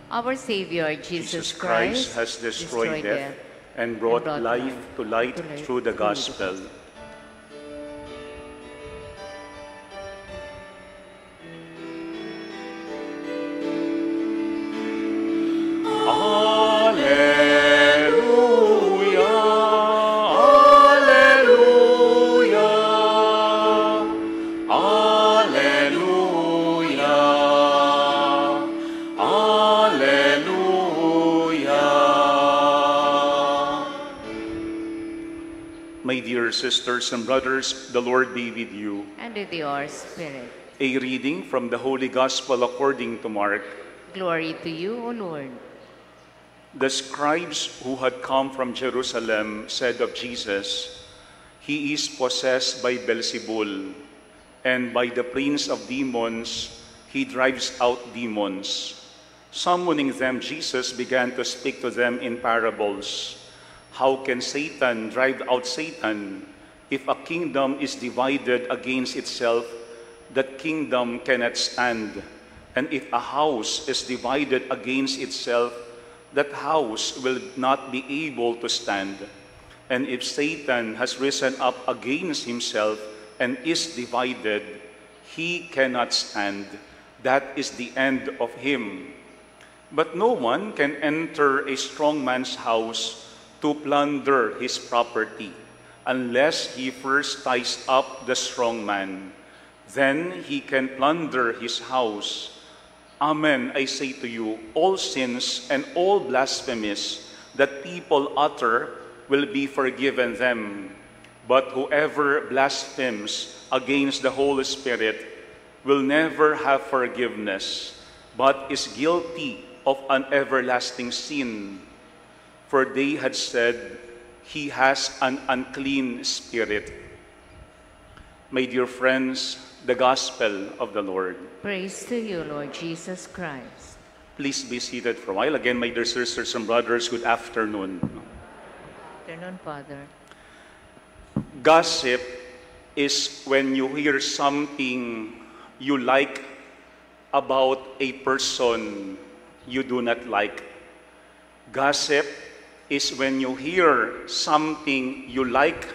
Our Savior, Jesus Christ, has destroyed death and brought life to light through the gospel. Sisters and brothers, the Lord be with you. And with your spirit. A reading from the Holy Gospel according to Mark. Glory to you, O Lord. The scribes who had come from Jerusalem said of Jesus, "He is possessed by Beelzebul, and by the prince of demons he drives out demons." Summoning them, Jesus began to speak to them in parables. How can Satan drive out Satan? If a kingdom is divided against itself, that kingdom cannot stand. And if a house is divided against itself, that house will not be able to stand. And if Satan has risen up against himself and is divided, he cannot stand. That is the end of him. But no one can enter a strong man's house to plunder his property, unless he first ties up the strong man. Then he can plunder his house. Amen, I say to you, all sins and all blasphemies that people utter will be forgiven them. But whoever blasphemes against the Holy Spirit will never have forgiveness, but is guilty of an everlasting sin. For they had said, "He has an unclean spirit." My dear friends, the Gospel of the Lord. Praise to you, Lord Jesus Christ. Please be seated for a while. Again, my dear sisters and brothers, good afternoon. Afternoon, Father. Gossip is when you hear something you like about a person you do not like. Gossip is when you hear something you like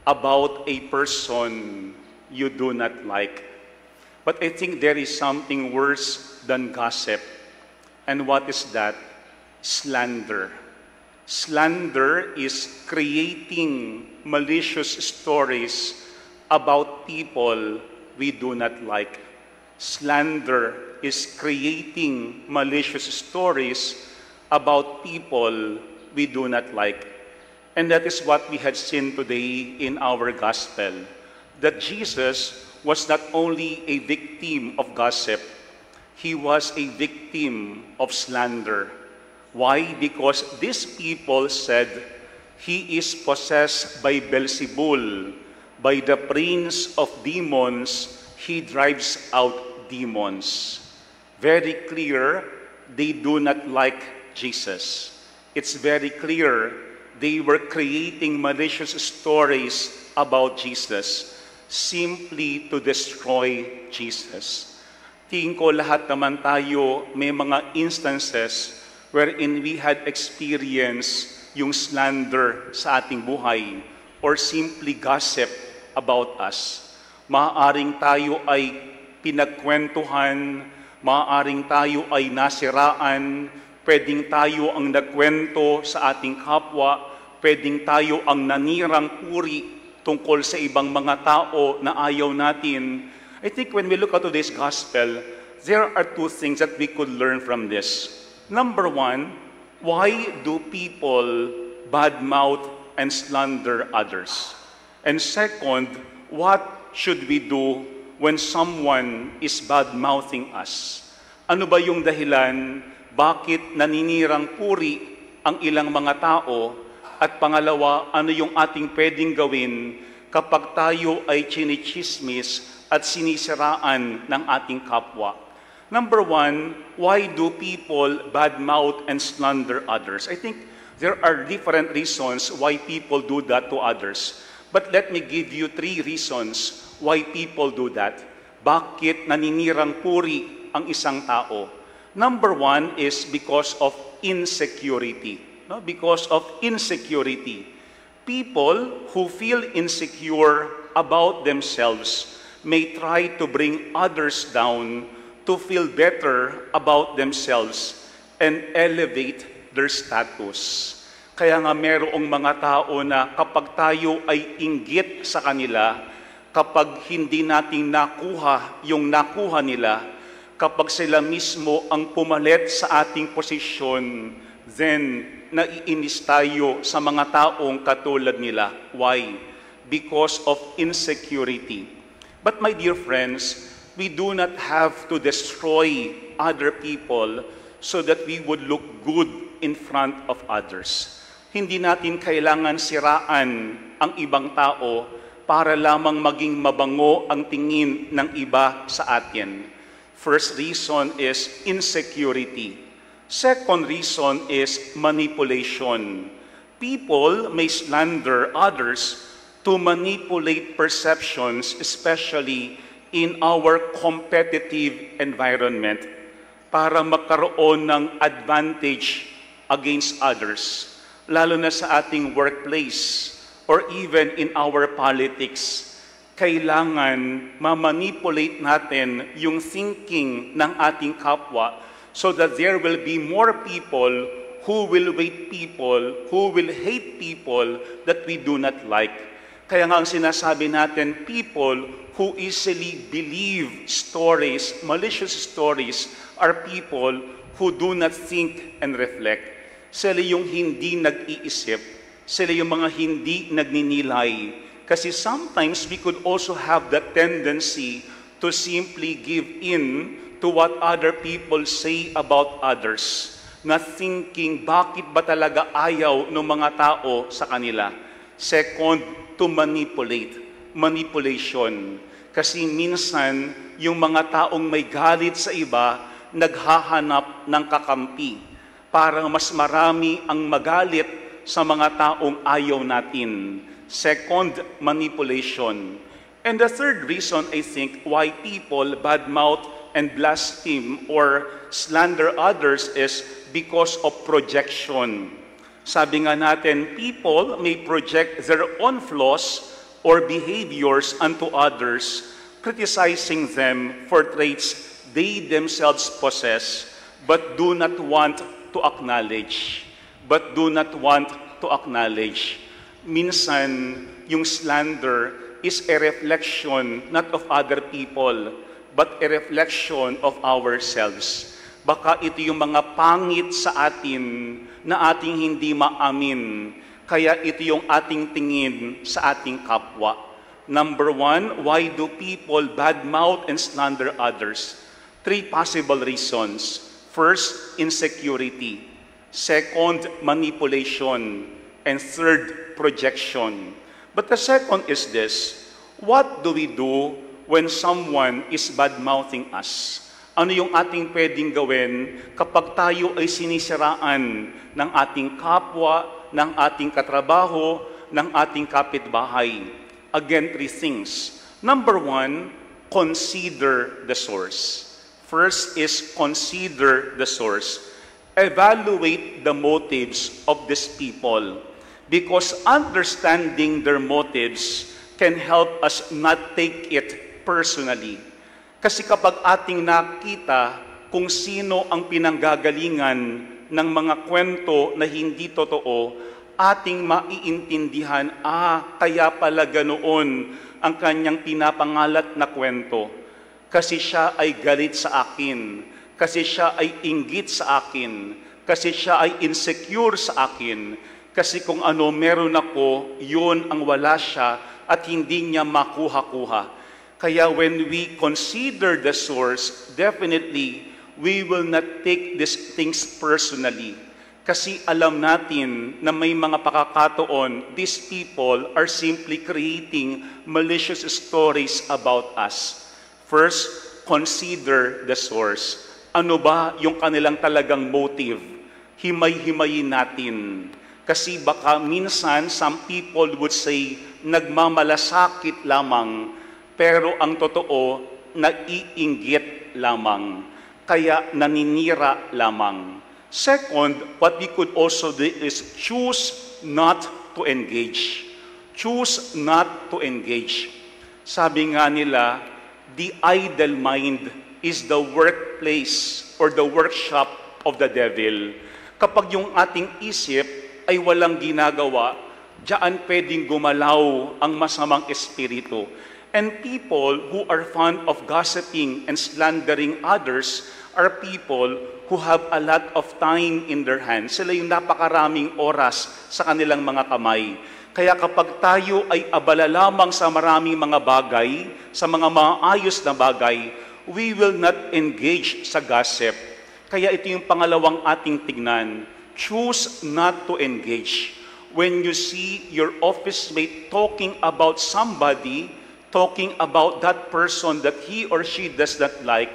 about a person you do not like. But I think there is something worse than gossip. And what is that? Slander. Slander is creating malicious stories about people we do not like. Slander is creating malicious stories about people we do not like. And that is what we had seen today in our gospel, that Jesus was not only a victim of gossip, he was a victim of slander. Why? Because these people said, "He is possessed by Beelzebul, by the prince of demons, he drives out demons." Very clear, they do not like Jesus. It's very clear they were creating malicious stories about Jesus simply to destroy Jesus. Tingin ko lahat naman tayo may mga instances wherein we had experienced yung slander sa ating buhay or simply gossip about us. Maaaring tayo ay pinagkwentuhan, maaaring tayo ay nasiraan, pwedeng tayo ang nagkwento sa ating kapwa, pwedeng tayo ang nanirang puri tungkol sa ibang mga tao na ayaw natin. I think when we look at today's gospel, there are two things that we could learn from this. Number one, why do people badmouth and slander others? And second, what should we do when someone is badmouthing us? Ano ba yung dahilan bakit naninirang puri ang ilang mga tao? At pangalawa, ano yung ating pwedeng gawin kapag tayo ay chinichismis at sinisiraan ng ating kapwa? Number one, why do people badmouth and slander others? I think there are different reasons why people do that to others. But let me give you 3 reasons why people do that. Bakit naninirang puri ang isang tao? Number one is because of insecurity. No? Because of insecurity. People who feel insecure about themselves may try to bring others down to feel better about themselves and elevate their status. Kaya nga merong mga tao na kapag tayo ay inggit sa kanila, kapag hindi natin nakuha yung nakuha nila, kapag sila mismo ang pumalit sa ating posisyon, then naiinis tayo sa mga taong katulad nila. Why? Because of insecurity. But my dear friends, we do not have to destroy other people so that we would look good in front of others. Hindi natin kailangan siraan ang ibang tao para lamang maging mabango ang tingin ng iba sa atin. First reason is insecurity. Second reason is manipulation. People may slander others to manipulate perceptions, especially in our competitive environment, para magkaroon ng advantage against others, lalo na sa ating workplace or even in our politics. Kailangan ma-manipulate natin yung thinking ng ating kapwa so that there will be more people who will hate people that we do not like. Kaya nga ang sinasabi natin, people who easily believe stories, malicious stories, are people who do not think and reflect. Sila yung hindi nag-iisip. Sila yung mga hindi nagninilay. Kasi sometimes we could also have the tendency to simply give in to what other people say about others, na thinking, bakit ba talaga ayaw ng mga tao sa kanila? Second, to manipulate. Manipulation. Kasi minsan, yung mga taong may galit sa iba, naghahanap ng kakampi para mas marami ang magalit sa mga taong ayaw natin. Second, manipulation. And the third reason, I think, why people badmouth and blaspheme or slander others is because of projection. Sabi nga natin, people may project their own flaws or behaviors unto others, criticizing them for traits they themselves possess, but do not want to acknowledge. Minsan, yung slander is a reflection not of other people, but a reflection of ourselves. Baka ito yung mga pangit sa atin na ating hindi maamin. Kaya ito yung ating tingin sa ating kapwa. Number one, why do people badmouth and slander others? Three possible reasons. First, insecurity. Second, manipulation. And third, projection. But the second is this: what do we do when someone is bad-mouthing us? Ano yung ating pwedeng gawin kapag tayo ay sinisiraan ng ating kapwa, ng ating katrabaho, ng ating kapitbahay? Again, three things. Number one, consider the source. First is consider the source. Evaluate the motives of these people, because understanding their motives can help us not take it personally. Kasi kapag ating nakita kung sino ang pinanggagalingan ng mga kwento na hindi totoo, ating maiintindihan, kaya pala ganoon ang kanyang pinapangalat na kwento. Kasi siya ay galit sa akin, kasi siya ay inggit sa akin, kasi siya ay insecure sa akin, kasi kung ano meron ako, yun ang wala siya at hindi niya makuha-kuha. Kaya when we consider the source, definitely, we will not take these things personally. Kasi alam natin na may mga pakakataon, these people are simply creating malicious stories about us. First, consider the source. Ano ba yung kanilang talagang motive? Himay-himayin natin. Kasi baka minsan, some people would say, nagmamalasakit lamang, pero ang totoo, naiinggit lamang. kaya naninira lamang. Second, what we could also do is choose not to engage. Choose not to engage. Sabi nga nila, the idle mind is the workplace or the workshop of the devil. Kapag yung ating isip ay walang ginagawa, diyan pwedeng gumalaw ang masamang espiritu. And people who are fond of gossiping and slandering others are people who have a lot of time in their hands. Sila yung napakaraming oras sa kanilang mga kamay. Kaya kapag tayo ay abala lamang sa maraming mga bagay, sa mga maayos na bagay, we will not engage sa gossip. Kaya ito yung pangalawang ating tignan. Choose not to engage. When you see your office mate talking about somebody, talking about that person that he or she does not like,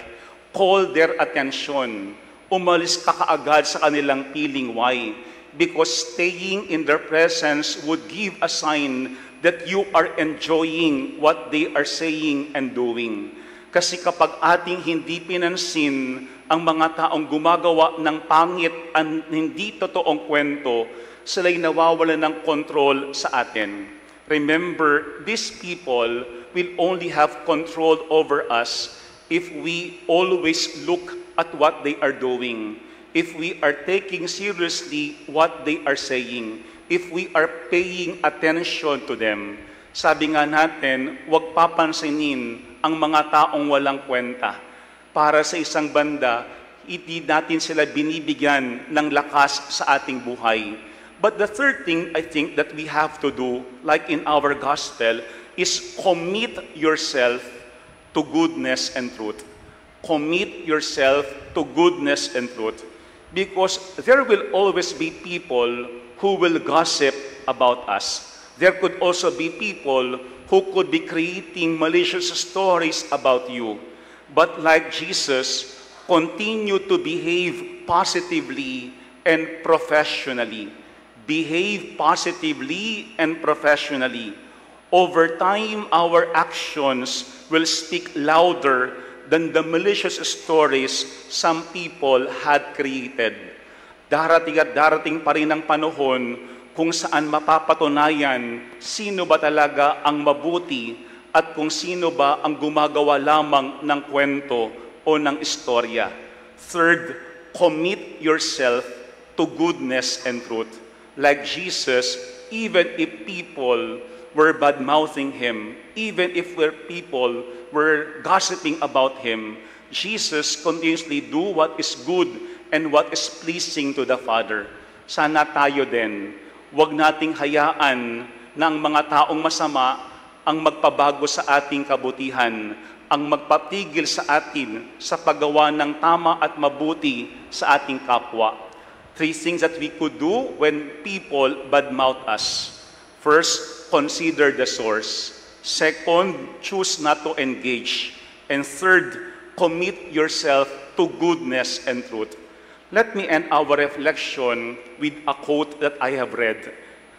call their attention. Umalis ka kaagad sa kanilang piling. Why? Because staying in their presence would give a sign that you are enjoying what they are saying and doing. Kasi kapag ating hindi pinansin ang mga taong gumagawa ng pangit at hindi totoong kwento, sila'y nawawalan ng control sa atin. Remember, these people will only have control over us if we always look at what they are doing, if we are taking seriously what they are saying, if we are paying attention to them. Sabi nga natin, huwag papansinin ang mga taong walang kwenta. Para sa isang banda, hindi natin sila binibigyan ng lakas sa ating buhay. But the third thing I think that we have to do, like in our gospel, is commit yourself to goodness and truth. Commit yourself to goodness and truth. Because there will always be people who will gossip about us. There could also be people who could be creating malicious stories about you. But like Jesus, continue to behave positively and professionally. Behave positively and professionally. Over time, our actions will speak louder than the malicious stories some people had created. Darating at darating pa rin ang panahon kung saan mapapatunayan sino ba talaga ang mabuti at kung sino ba ang gumagawa lamang ng kwento o ng istorya. Third, commit yourself to goodness and truth. Like Jesus, even if people were bad-mouthing him, even if people were gossiping about him, Jesus continuously do what is good and what is pleasing to the Father. Sana tayo din, huwag nating hayaan na ang mga taong masama ang magpabago sa ating kabutihan, ang magpatigil sa atin sa paggawa ng tama at mabuti sa ating kapwa. 3 things that we could do when people badmouth us. First, consider the source. Second, choose not to engage. And third, commit yourself to goodness and truth. Let me end our reflection with a quote that I have read.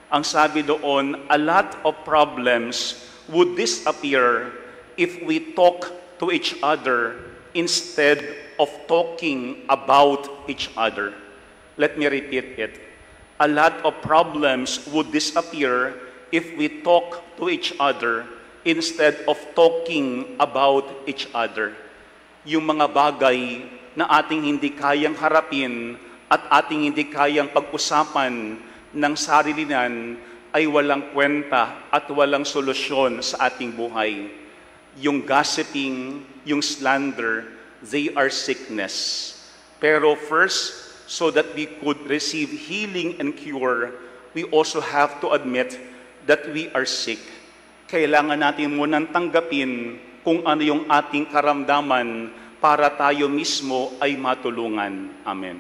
Ang sabi doon, a lot of problems would disappear if we talk to each other instead of talking about each other. Let me repeat it. A lot of problems would disappear if we talk to each other instead of talking about each other. Yung mga bagay na ating hindi kayang harapin at ating hindi kayang pag-usapan ng sarilinan ay walang kwenta at walang solusyon sa ating buhay. Yung gossiping, yung slander, they are sickness. Pero first, so that we could receive healing and cure, we also have to admit that we are sick. Kailangan natin munang tanggapin kung ano yung ating karamdaman para tayo mismo ay matulungan. Amen.